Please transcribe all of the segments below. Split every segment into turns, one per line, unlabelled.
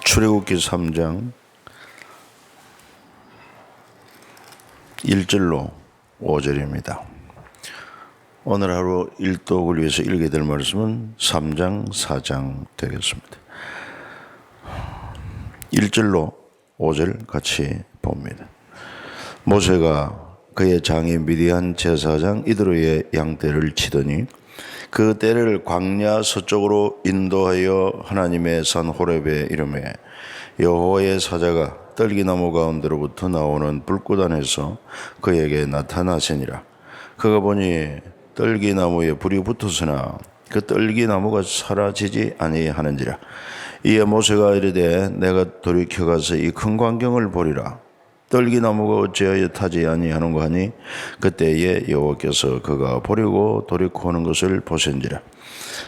출애굽기 3장 1절로 5절입니다. 오늘 하루 일독을 위해서 읽게 될 말씀은 3장 4장 되겠습니다. 1절로 5절 같이 봅니다. 모세가 그의 장인 미디안 제사장 이드로의 양떼를 치더니 그 떼를 광야 서쪽으로 인도하여 하나님의 산 호렙에 이르매 여호와의 사자가 떨기나무 가운데로부터 나오는 불꽃 안에서 그에게 나타나시니라. 그가 보니 떨기나무에 불이 붙었으나 그 떨기나무가 사라지지 아니하는지라. 이에 모세가 이르되 내가 돌이켜 가서 이 큰 광경을 보리라. 떨기나무가 어찌하여 타지 아니하는가 하니 그때에 여호와께서 그가 보려고 돌이켜오는 것을 보신지라.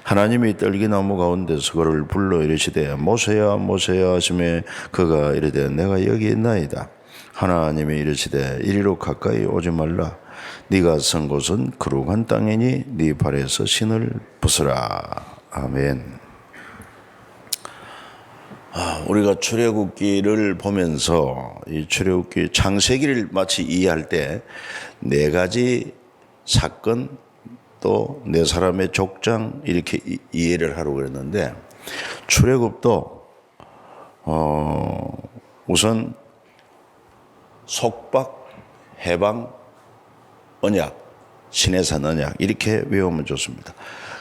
하나님이 떨기나무 가운데서 그를 불러 이르시되 모세야 모세야 하시매 그가 이르되 내가 여기 있나이다. 하나님이 이르시되 이리로 가까이 오지 말라. 네가 선 곳은 거룩한 땅이니 네 발에서 신을 벗으라. 아멘. 우리가 출애굽기를 보면서 이 출애굽기 창세기를 마치 이해할 때 네 가지 사건 또 네 사람의 족장 이렇게 이해를 하려고 그랬는데 출애굽도 우선 속박, 해방, 언약, 시내산 언약 이렇게 외우면 좋습니다.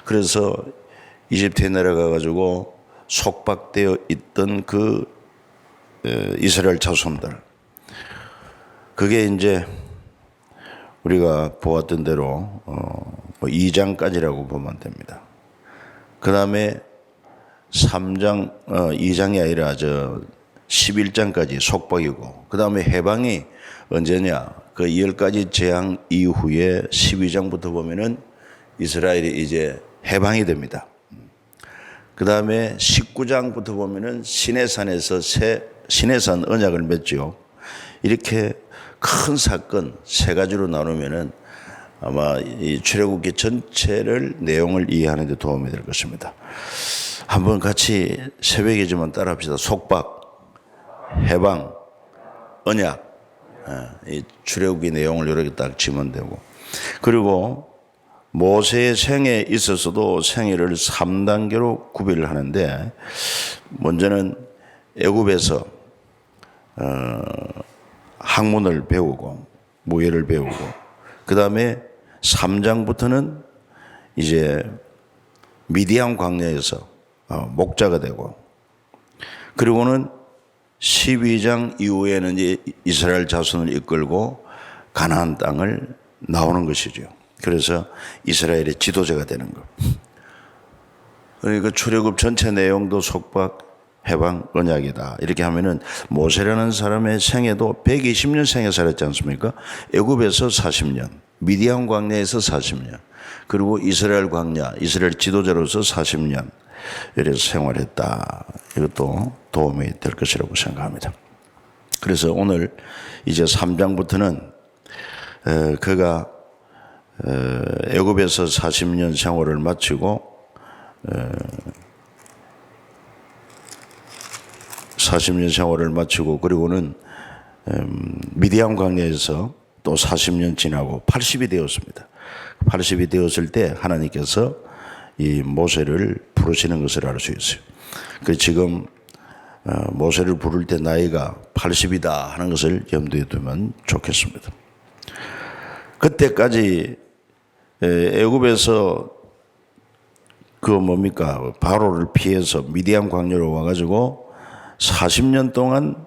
그래서 이집트에 내려가 가지고 속박되어 있던 그 이스라엘 자손들, 그게 이제 우리가 보았던 대로 2장까지라고 보면 됩니다. 그 다음에 3장, 2장이 아니라 11장까지 속박이고, 그 다음에 해방이 언제냐? 그 10가지 재앙 이후에 12장부터 보면은 이스라엘이 이제 해방이 됩니다. 그 다음에 19장부터 보면은 시내산에서 시내산 언약을 맺죠. 이렇게 큰 사건 세 가지로 나누면은 아마 이 출애굽기 전체를 내용을 이해하는 데 도움이 될 것입니다. 한번 같이 새벽이지만 따라합시다. 속박, 해방, 언약. 이 출애굽기 내용을 이렇게 딱 지면 되고, 그리고 모세의 생에 있어서도 생애를 3단계로 구별을 하는데, 먼저는 애굽에서 학문을 배우고 무예를 배우고, 그 다음에 3장부터는 이제 미디안 광야에서 목자가 되고, 그리고는 12장 이후에는 이제 이스라엘 자손을 이끌고 가나안 땅을 나오는 것이죠. 그래서 이스라엘의 지도자가 되는 것. 그러니까 출애굽 전체 내용도 속박, 해방, 언약이다. 이렇게 하면은 모세라는 사람의 생애도 120년 생애 살았지 않습니까? 애굽에서 40년, 미디안 광야에서 40년, 그리고 이스라엘 광야, 이스라엘 지도자로서 40년 이래서 생활했다. 이것도 도움이 될 것이라고 생각합니다. 그래서 오늘 이제 3장부터는 그가 애굽에서 40년 생활을 마치고 40년 생활을 마치고, 그리고는 미디안 광야에서 또 40년 지나고 80이 되었습니다. 80이 되었을 때 하나님께서 이 모세를 부르시는 것을 알 수 있어요. 그 지금 모세를 부를 때 나이가 80이다 하는 것을 염두에 두면 좋겠습니다. 그때까지 애굽에서 바로를 피해서 미디안 광야로 와가지고 40년 동안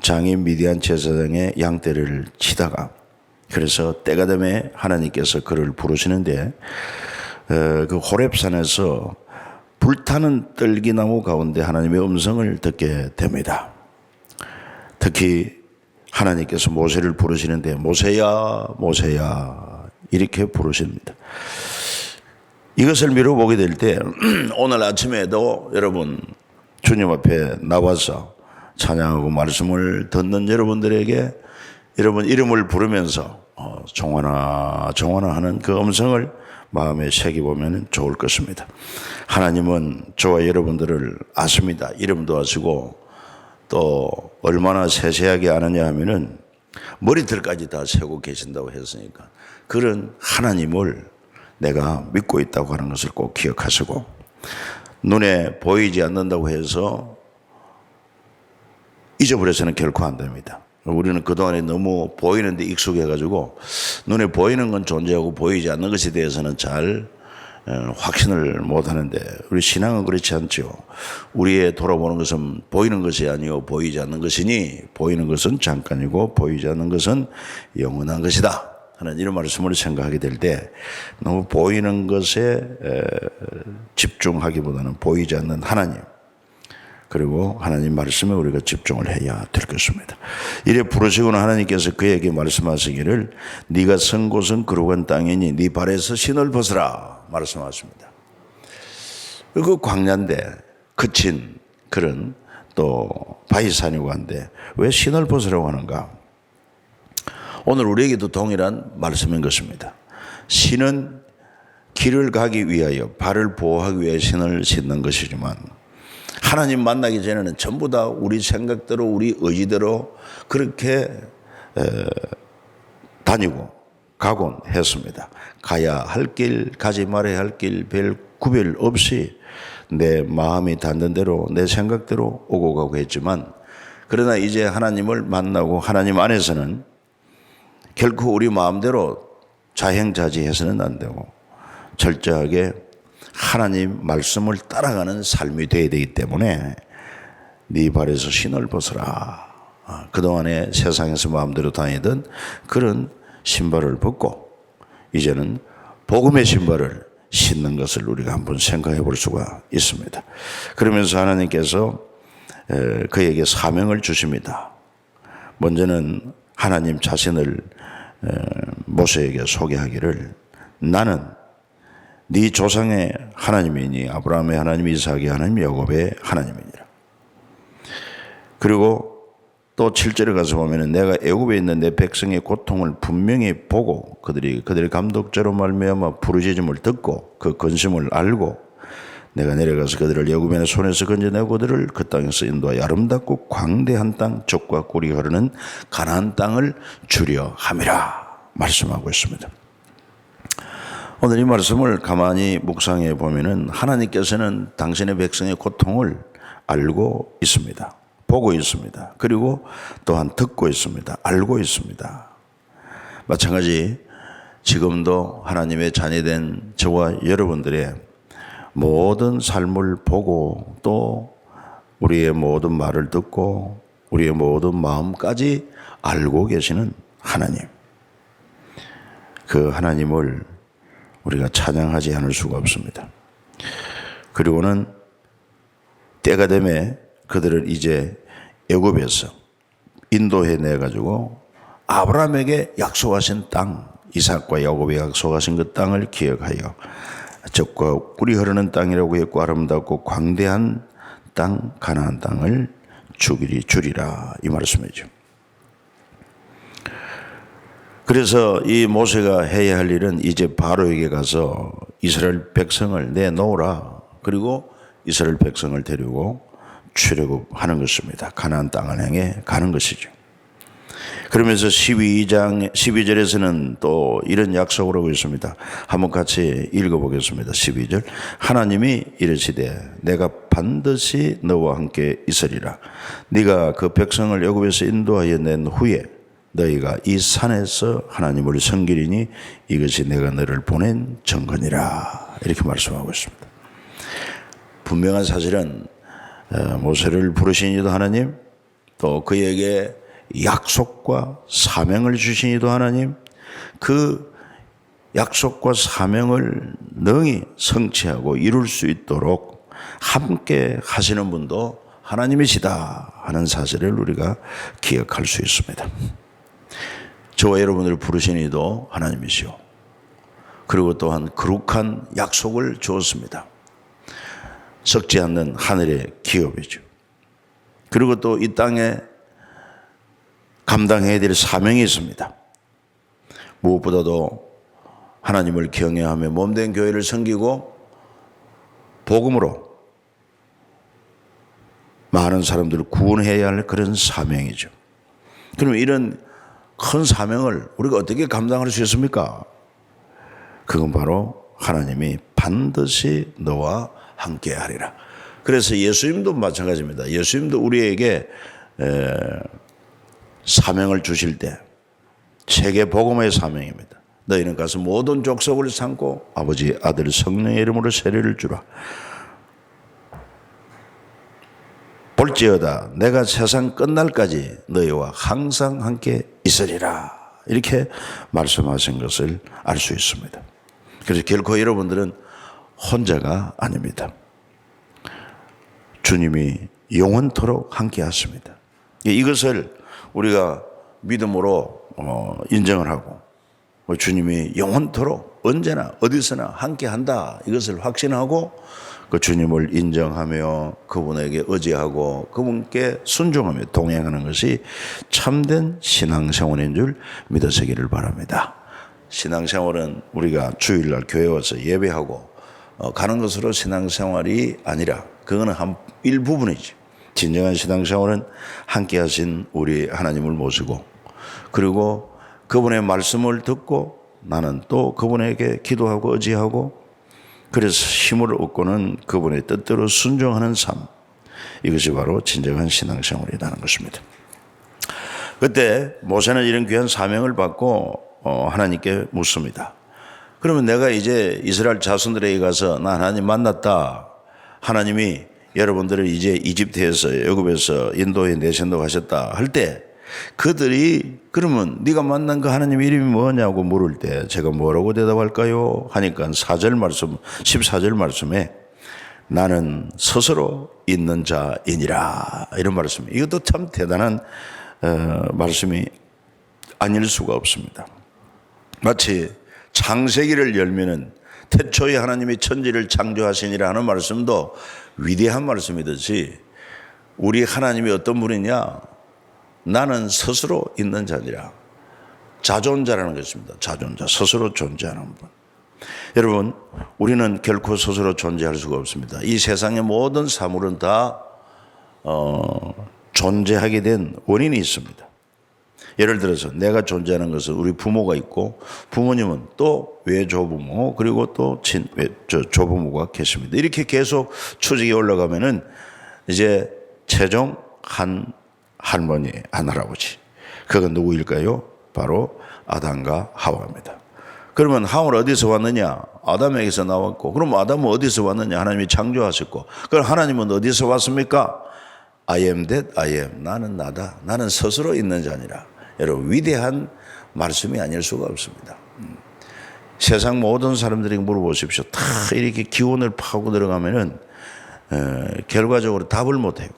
장인 미디안 제사장의 양떼를 치다가, 그래서 때가 되면 하나님께서 그를 부르시는데 그 호렙산에서 불타는 떨기나무 가운데 하나님의 음성을 듣게 됩니다. 특히 하나님께서 모세를 부르시는데 모세야 모세야 이렇게 부르십니다. 이것을 미뤄보게 될 때 오늘 아침에도 여러분 주님 앞에 나와서 찬양하고 말씀을 듣는 여러분들에게 여러분 이름을 부르면서 정환아 정환아 하는 그 음성을 마음에 새겨보면 좋을 것입니다. 하나님은 저와 여러분들을 아십니다. 이름도 아시고 또 얼마나 세세하게 아느냐 하면은 머리털까지 다 세고 계신다고 했으니까 그런 하나님을 내가 믿고 있다고 하는 것을 꼭 기억하시고, 눈에 보이지 않는다고 해서 잊어버려서는 결코 안 됩니다. 우리는 그동안에 너무 보이는 데 익숙해가지고 눈에 보이는 건 존재하고 보이지 않는 것에 대해서는 잘 확신을 못하는데, 우리 신앙은 그렇지 않죠. 우리의 돌아보는 것은 보이는 것이 아니요 보이지 않는 것이니 보이는 것은 잠깐이고 보이지 않는 것은 영원한 것이다 하는 이런 말씀을 생각하게 될 때 너무 보이는 것에 집중하기보다는 보이지 않는 하나님, 그리고 하나님 말씀에 우리가 집중을 해야 될 것입니다. 이래 부르시고는 하나님께서 그에게 말씀하시기를 네가 선 곳은 거룩한 땅이니 네 발에서 신을 벗으라 말씀하십니다. 그 광야인데 그친 그런 또 바위산이고 한데 왜 신을 벗으라고 하는가? 오늘 우리에게도 동일한 말씀인 것입니다. 신은 길을 가기 위하여 발을 보호하기 위해 신을 신는 것이지만 하나님 만나기 전에는 전부 다 우리 생각대로 우리 의지대로 그렇게 다니고 가곤 했습니다. 가야 할 길, 가지 말아야 할 길 별 구별 없이 내 마음이 닿는 대로 내 생각대로 오고 가고 했지만, 그러나 이제 하나님을 만나고 하나님 안에서는 결코 우리 마음대로 자행자지해서는 안 되고 철저하게 하나님 말씀을 따라가는 삶이 되어야 되기 때문에 네 발에서 신을 벗어라. 그동안에 세상에서 마음대로 다니던 그런 신발을 벗고 이제는 복음의 신발을 신는 것을 우리가 한번 생각해 볼 수가 있습니다. 그러면서 하나님께서 그에게 사명을 주십니다. 먼저는 하나님 자신을 모세에게 소개하기를 나는 네 조상의 하나님이니 아브라함의 하나님, 이삭의 하나님, 야곱의 하나님이니라. 그리고 또 7절에 가서 보면은 내가 애굽에 있는 내 백성의 고통을 분명히 보고 그들의 감독자로 말미암아 부르짖음을 듣고 그 근심을 알고 내가 내려가서 그들을 애굽인의 손에서 건져내고 그들을 그 땅에서 인도하여 아름답고 광대한 땅, 젖과 꿀이 흐르는 가나안 땅을 주려 함이라 말씀하고 있습니다. 오늘 이 말씀을 가만히 묵상해 보면은 하나님께서는 당신의 백성의 고통을 알고 있습니다. 보고 있습니다. 그리고 또한 듣고 있습니다. 알고 있습니다. 마찬가지 지금도 하나님의 자녀된 저와 여러분들의 모든 삶을 보고 또 우리의 모든 말을 듣고 우리의 모든 마음까지 알고 계시는 하나님, 그 하나님을 우리가 찬양하지 않을 수가 없습니다. 그리고는 때가 되매 그들을 이제 애굽에서 인도해 내가지고 아브라함에게 약속하신 땅, 이삭과 야곱에 약속하신 그 땅을 기억하여 젖과 꿀이 흐르는 땅이라고 했고 아름답고 광대한 땅, 가나안 땅을 주리라 이 말씀이죠. 그래서 이 모세가 해야 할 일은 이제 바로에게 가서 이스라엘 백성을 내놓으라. 그리고 이스라엘 백성을 데리고 출애굽하는 것입니다. 가나안 땅을 향해 가는 것이죠. 그러면서 12절에서는 또 이런 약속을 하고 있습니다. 한번 같이 읽어보겠습니다. 12절 하나님이 이르시되 내가 반드시 너와 함께 있으리라. 네가 그 백성을 애굽에서 인도하여 낸 후에 너희가 이 산에서 하나님을 섬기리니 이것이 내가 너를 보낸 증거니라. 이렇게 말씀하고 있습니다. 분명한 사실은 모세를 부르신 이도 하나님, 또 그에게 약속과 사명을 주신 이도 하나님, 그 약속과 사명을 능히 성취하고 이룰 수 있도록 함께 하시는 분도 하나님이시다 하는 사실을 우리가 기억할 수 있습니다. 저와 여러분을 부르신 이도 하나님이시오. 그리고 또한 거룩한 약속을 주었습니다. 썩지 않는 하늘의 기업이죠. 그리고 또 이 땅에 감당해야 될 사명이 있습니다. 무엇보다도 하나님을 경외하며 몸된 교회를 섬기고 복음으로 많은 사람들을 구원해야 할 그런 사명이죠. 그러면 이런 큰 사명을 우리가 어떻게 감당할 수 있습니까? 그건 바로 하나님이 반드시 너와 함께 하리라. 그래서 예수님도 마찬가지입니다. 예수님도 우리에게 사명을 주실 때 세계 복음의 사명입니다. 너희는 가서 모든 족속을 삼고 아버지, 아들, 성령의 이름으로 세례를 주라. 볼지어다 내가 세상 끝날까지 너희와 항상 함께 있으리라. 이렇게 말씀하신 것을 알 수 있습니다. 그래서 결코 여러분들은 혼자가 아닙니다. 주님이 영원토록 함께 하십니다. 이것을 우리가 믿음으로 인정을 하고 주님이 영원토록 언제나 어디서나 함께 한다. 이것을 확신하고 그 주님을 인정하며 그분에게 의지하고 그분께 순종하며 동행하는 것이 참된 신앙생활인 줄 믿으시기를 바랍니다. 신앙생활은 우리가 주일날 교회 와서 예배하고 가는 것으로 신앙생활이 아니라 그거는 한 일부분이지. 진정한 신앙생활은 함께 하신 우리 하나님을 모시고 그리고 그분의 말씀을 듣고 나는 또 그분에게 기도하고 의지하고 그래서 힘을 얻고는 그분의 뜻대로 순종하는 삶. 이것이 바로 진정한 신앙생활이라는 것입니다. 그때 모세는 이런 귀한 사명을 받고 하나님께 묻습니다. 그러면 내가 이제 이스라엘 자손들에게 가서 나 하나님 만났다. 하나님이 여러분들을 이제 이집트에서 애굽에서 인도에 내신다고 하셨다 할 때 그들이 그러면 네가 만난 그 하나님 이름이 뭐냐고 물을 때 제가 뭐라고 대답할까요? 하니까 14절 말씀에 나는 스스로 있는 자이니라 이런 말씀이 이것도 참 대단한 말씀이 아닐 수가 없습니다. 마치 창세기를 열면은 태초에 하나님이 천지를 창조하시니라 하는 말씀도 위대한 말씀이듯이 우리 하나님이 어떤 분이냐? 나는 스스로 있는 자니라. 자존자라는 것입니다. 자존자, 스스로 존재하는 분. 여러분, 우리는 결코 스스로 존재할 수가 없습니다. 이 세상의 모든 사물은 다 존재하게 된 원인이 있습니다. 예를 들어서 내가 존재하는 것은 우리 부모가 있고 부모님은 또 외조부모 그리고 또 조부모가 계십니다. 이렇게 계속 추적이 올라가면은 이제 최종 한 할머니, 한 할아버지. 그건 누구일까요? 바로 아담과 하와입니다. 그러면 하와는 어디서 왔느냐? 아담에게서 나왔고 그럼 아담은 어디서 왔느냐? 하나님이 창조하셨고 그럼 하나님은 어디서 왔습니까? I am that I am. 나는 나다. 나는 스스로 있는 자니라. 여러분 위대한 말씀이 아닐 수가 없습니다. 세상 모든 사람들에게 물어보십시오. 다 이렇게 기원을 파고 들어가면은 결과적으로 답을 못해요.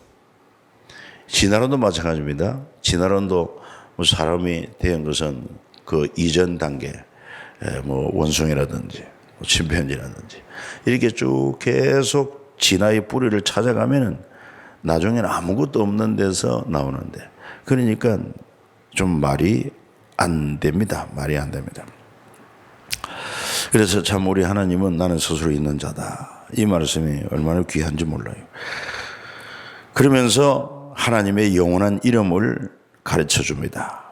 진화론도 마찬가지입니다. 진화론도 뭐 사람이 된 것은 그 이전 단계, 뭐 원숭이라든지 뭐 침팬지라든지 이렇게 쭉 계속 진화의 뿌리를 찾아가면은 나중에는 아무것도 없는 데서 나오는데 그러니까 좀 말이 안 됩니다. 말이 안 됩니다. 그래서 참 우리 하나님은 나는 스스로 있는 자다. 이 말씀이 얼마나 귀한지 몰라요. 그러면서 하나님의 영원한 이름을 가르쳐 줍니다.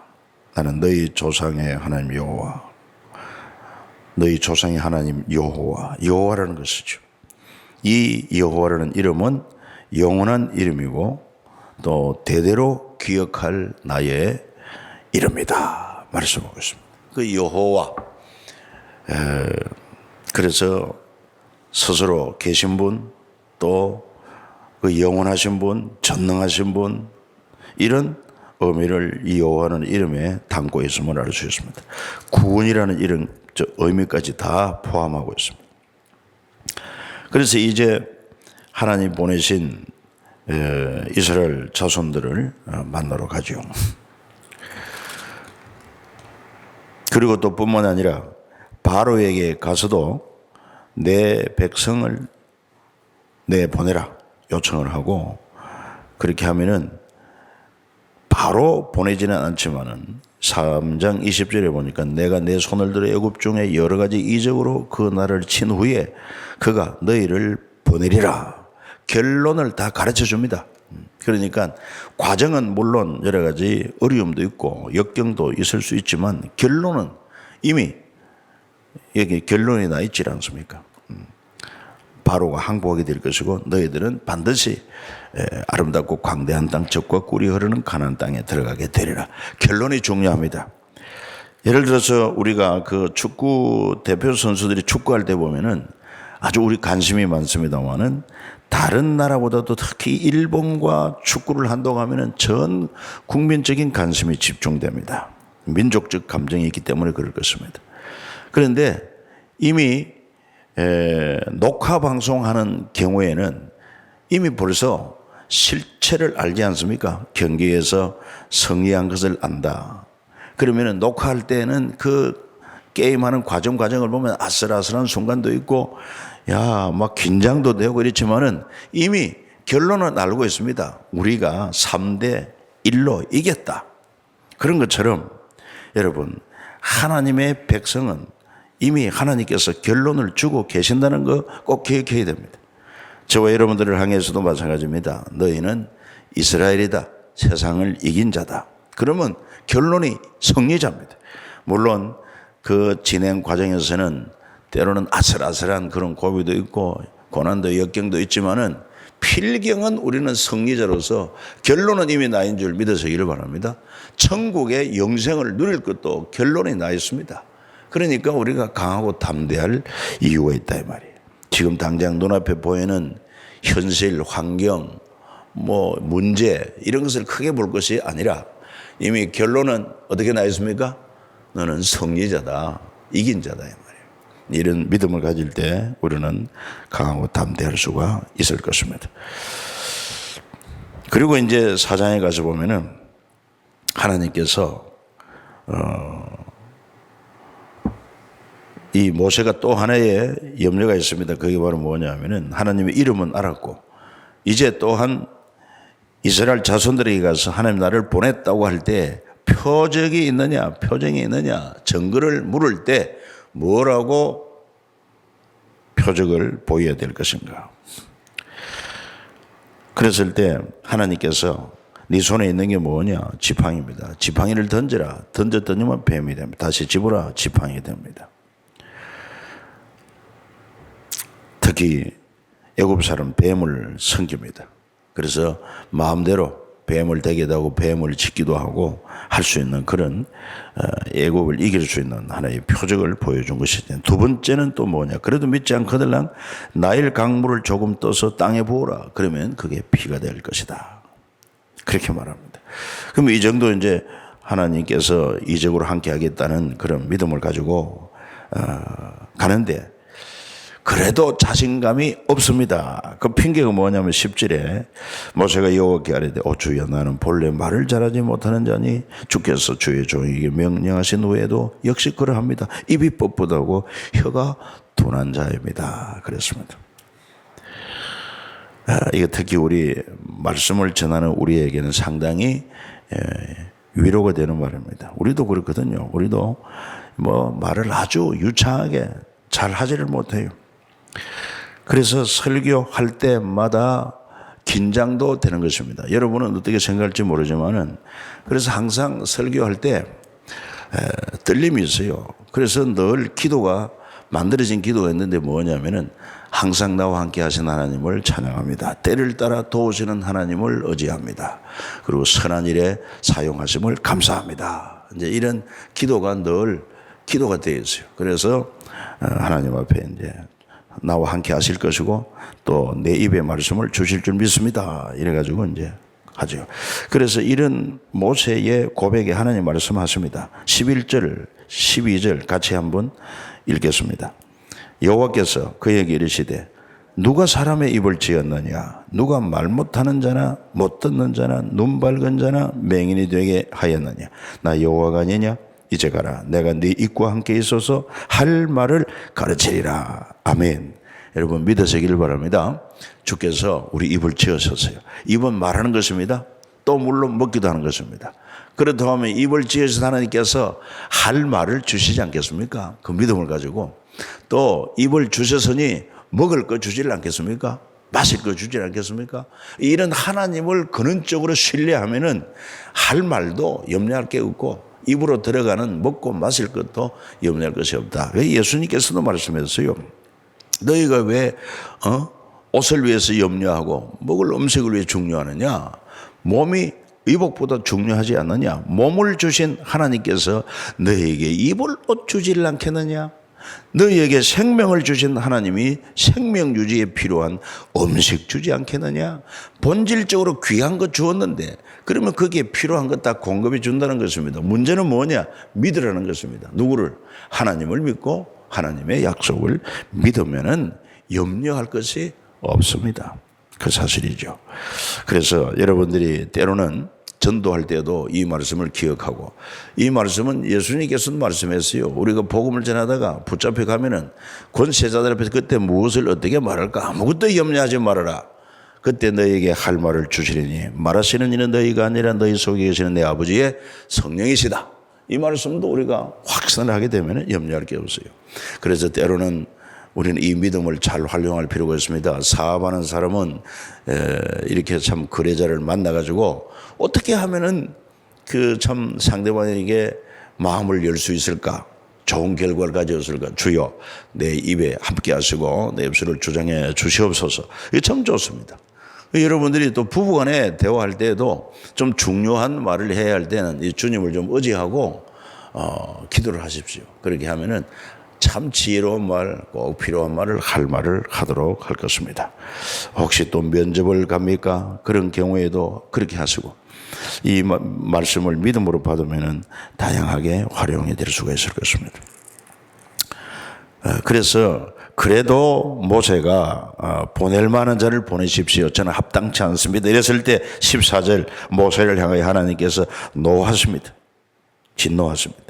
나는 너희 조상의 하나님 여호와, 너희 조상의 하나님 여호와라는 것이죠. 이 여호와라는 이름은 영원한 이름이고 또 대대로 기억할 나의 이름이다 말씀하고 있습니다. 그 여호와 그래서 스스로 계신 분 또 그 영원하신 분, 전능하신 분 이런 의미를 이 여호와라는 이름에 담고 있음을 알 수 있습니다. 구원이라는 이런 의미까지 다 포함하고 있습니다. 그래서 이제 하나님 보내신 이스라엘 자손들을 만나러 가죠. 그리고 또 뿐만 아니라 바로에게 가서도 내 백성을 내보내라 요청을 하고 그렇게 하면은 바로 보내지는 않지만은 3장 20절에 보니까 내가 내 손을 들어 애굽 중에 여러 가지 이적으로 그 나라를 친 후에 그가 너희를 보내리라. 결론을 다 가르쳐 줍니다. 그러니까 과정은 물론 여러 가지 어려움도 있고 역경도 있을 수 있지만 결론은 이미 여기 결론이 나 있지 않습니까? 바로가 항복하게 될 것이고 너희들은 반드시 아름답고 광대한 땅 젖과 꿀이 흐르는 가나안 땅에 들어가게 되리라. 결론이 중요합니다. 예를 들어서 우리가 그 축구 대표 선수들이 축구할 때 보면은 아주 우리 관심이 많습니다만은 다른 나라보다도 특히 일본과 축구를 한다고 하면은 전 국민적인 관심이 집중됩니다. 민족적 감정이 있기 때문에 그럴 것입니다. 그런데 이미 녹화 방송하는 경우에는 이미 벌써 실체를 알지 않습니까? 경기에서 승리한 것을 안다. 그러면은 녹화할 때는 그 게임하는 과정을 보면 아슬아슬한 순간도 있고, 야, 막 긴장도 되고 이렇지만은 이미 결론은 알고 있습니다. 우리가 3대 1로 이겼다. 그런 것처럼 여러분, 하나님의 백성은 이미 하나님께서 결론을 주고 계신다는 거 꼭 기억해야 됩니다. 저와 여러분들을 향해서도 마찬가지입니다. 너희는 이스라엘이다. 세상을 이긴 자다. 그러면 결론이 승리자입니다. 물론 그 진행 과정에서는 때로는 아슬아슬한 그런 고비도 있고 고난도 역경도 있지만은 필경은 우리는 승리자로서 결론은 이미 나인 줄 믿으시기를 바랍니다. 천국의 영생을 누릴 것도 결론이 나 있습니다. 그러니까 우리가 강하고 담대할 이유가 있다 이 말이에요. 지금 당장 눈앞에 보이는 현실, 환경, 문제 이런 것을 크게 볼 것이 아니라 이미 결론은 어떻게 나 있습니까? 너는 승리자다, 이긴 자다 이 말이에요. 이런 믿음을 가질 때 우리는 강하고 담대할 수가 있을 것입니다. 그리고 이제 4장에 가서 보면은 하나님께서 이 모세가 또 하나의 염려가 있습니다. 그게 바로 뭐냐면은 하나님의 이름은 알았고 이제 또한 이스라엘 자손들에게 가서 하나님 나를 보냈다고 할 때 표적이 있느냐, 표정이 있느냐, 증거를 물을 때 뭐라고 표적을 보여야 될 것인가. 그랬을 때 하나님께서 네 손에 있는 게 뭐냐? 지팡이입니다. 지팡이를 던져라. 던졌더니만 뱀이 됩니다. 다시 집어라. 지팡이 됩니다. 특히 애굽 사람 뱀을 섬깁니다. 그래서 마음대로 뱀을 대기도 하고 뱀을 짓기도 하고 할 수 있는 그런 애굽을 이길 수 있는 하나의 표적을 보여준 것이죠. 두 번째는 또 뭐냐? 그래도 믿지 않거들랑 나일 강물을 조금 떠서 땅에 부어라. 그러면 그게 피가 될 것이다. 그렇게 말합니다. 그럼 이 정도 이제 하나님께서 이적으로 함께 하겠다는 그런 믿음을 가지고 가는데 그래도 자신감이 없습니다. 그 핑계가 뭐냐면 10절에 모세가 여호와께 아뢰되 주여 나는 본래 말을 잘하지 못하는 자니 주께서 주의 종에게 명령하신 후에도 역시 그러합니다. 입이 뻣뻣하고 혀가 둔한 자입니다. 그랬습니다. 이게 특히 우리 말씀을 전하는 우리에게는 상당히 위로가 되는 말입니다. 우리도 그렇거든요. 우리도 말을 아주 유창하게 잘 하지를 못해요. 그래서 설교할 때마다 긴장도 되는 것입니다. 여러분은 어떻게 생각할지 모르지만은 그래서 항상 설교할 때 떨림이 있어요. 그래서 늘 기도가 만들어진 기도가 있는데 뭐냐면은 항상 나와 함께 하신 하나님을 찬양합니다. 때를 따라 도우시는 하나님을 의지합니다. 그리고 선한 일에 사용하심을 감사합니다. 이제 이런 기도가 늘 기도가 되어 있어요. 그래서 하나님 앞에 이제 나와 함께 하실 것이고 또 내 입에 말씀을 주실 줄 믿습니다. 이래가지고 이제 하죠. 그래서 이런 모세의 고백에 하나님 말씀하십니다. 11절, 12절 같이 한번 읽겠습니다. 여호와께서 그에게 이르시되 누가 사람의 입을 지었느냐? 누가 말 못하는 자나 못 듣는 자나 눈 밝은 자나 맹인이 되게 하였느냐? 나 여호와가 아니냐? 이제 가라. 내가 네 입과 함께 있어서 할 말을 가르치리라. 아멘. 여러분 믿으시기를 바랍니다. 주께서 우리 입을 지으셨어요. 입은 말하는 것입니다. 또 물론 먹기도 하는 것입니다. 그렇다고 하면 입을 지으신 하나님께서 할 말을 주시지 않겠습니까? 그 믿음을 가지고 또 입을 주셨으니 먹을 거 주질 않겠습니까? 마실 거 주지 않겠습니까? 이런 하나님을 근원적으로 신뢰하면은 할 말도 염려할 게 없고 입으로 들어가는 먹고 마실 것도 염려할 것이 없다. 왜 예수님께서도 말씀하셨어요. 너희가 왜 옷을 위해서 염려하고 먹을 음식을 위해 중요하느냐? 몸이 의복보다 중요하지 않느냐? 몸을 주신 하나님께서 너희에게 입을 옷 주지를 않겠느냐? 너희에게 생명을 주신 하나님이 생명 유지에 필요한 음식 주지 않겠느냐? 본질적으로 귀한 것 주었는데 그러면 거기에 필요한 것 다 공급해 준다는 것입니다. 문제는 뭐냐? 믿으라는 것입니다. 누구를? 하나님을 믿고 하나님의 약속을 믿으면은 염려할 것이 없습니다. 그 사실이죠. 그래서 여러분들이 때로는 전도할 때도 이 말씀을 기억하고, 이 말씀은 예수님께서도 말씀했어요. 우리가 복음을 전하다가 붙잡혀 가면은 권세자들 앞에서 그때 무엇을 어떻게 말할까 아무것도 염려하지 말아라. 그때 너희에게 할 말을 주시리니 말하시는 이는 너희가 아니라 너희 속에 계시는 내 아버지의 성령이시다. 이 말씀도 우리가 확신을 하게 되면 염려할 게 없어요. 그래서 때로는 우리는 이 믿음을 잘 활용할 필요가 있습니다. 사업하는 사람은 이렇게 참 거래자를 만나가지고 어떻게 하면은 그 참 상대방에게 마음을 열 수 있을까? 좋은 결과를 가져왔을까? 주여 내 입에 함께 하시고 내 입술을 주장해 주시옵소서. 이게 참 좋습니다. 여러분들이 또 부부간에 대화할 때에도 좀 중요한 말을 해야 할 때는 이 주님을 좀 의지하고 기도를 하십시오. 그렇게 하면은 참 지혜로운 말, 꼭 필요한 말을 할 말을 하도록 할 것입니다. 혹시 또 면접을 갑니까? 그런 경우에도 그렇게 하시고 이 말씀을 믿음으로 받으면은 다양하게 활용이 될 수가 있을 것입니다. 그래서 그래도 모세가 보낼 만한 자를 보내십시오. 저는 합당치 않습니다. 이랬을 때 14절 모세를 향하여 하나님께서 노하십니다. 진노하십니다.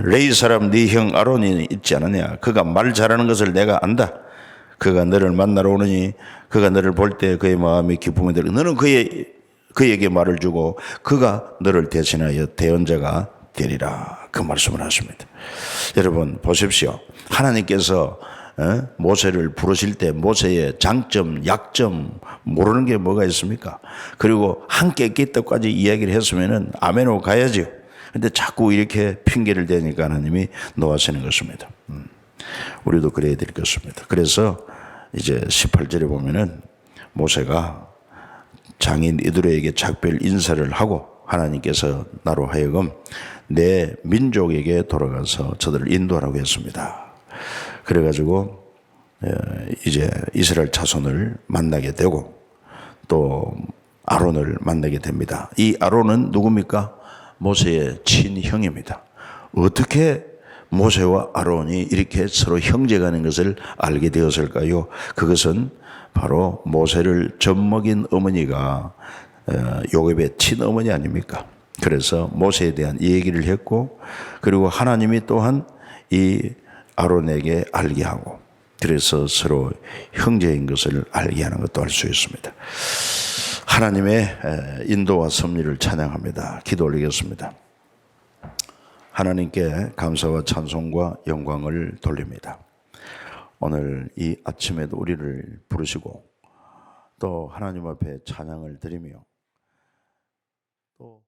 레위 사람 네 형 아론이 있지 않느냐? 그가 말 잘하는 것을 내가 안다. 그가 너를 만나러 오느니 그가 너를 볼 때 그의 마음이 기쁨이 되고 너는 그에게 말을 주고 그가 너를 대신하여 대언자가 되리라. 그 말씀을 하십니다. 여러분 보십시오. 하나님께서 모세를 부르실 때 모세의 장점, 약점 모르는 게 뭐가 있습니까? 그리고 함께 있겠다까지 이야기를 했으면은 아멘으로 가야죠. 근데 자꾸 이렇게 핑계를 대니까 하나님이 노하시는 것입니다. 우리도 그래야 될 것입니다. 그래서 이제 18절에 보면은 모세가 장인 이드로에게 작별 인사를 하고 하나님께서 나로 하여금 내 민족에게 돌아가서 저들을 인도하라고 했습니다. 그래가지고 이제 이스라엘 자손을 만나게 되고 또 아론을 만나게 됩니다. 이 아론은 누굽니까? 모세의 친형입니다. 어떻게 모세와 아론이 이렇게 서로 형제가는 것을 알게 되었을까요? 그것은 바로 모세를 젖먹인 어머니가 요셉의 친어머니 아닙니까? 그래서 모세에 대한 얘기를 했고 그리고 하나님이 또한 이 아론에게 알게 하고 그래서 서로 형제인 것을 알게 하는 것도 알 수 있습니다. 하나님의 인도와 섭리를 찬양합니다. 기도 올리겠습니다. 하나님께 감사와 찬송과 영광을 돌립니다. 오늘 이 아침에도 우리를 부르시고 또 하나님 앞에 찬양을 드리며 또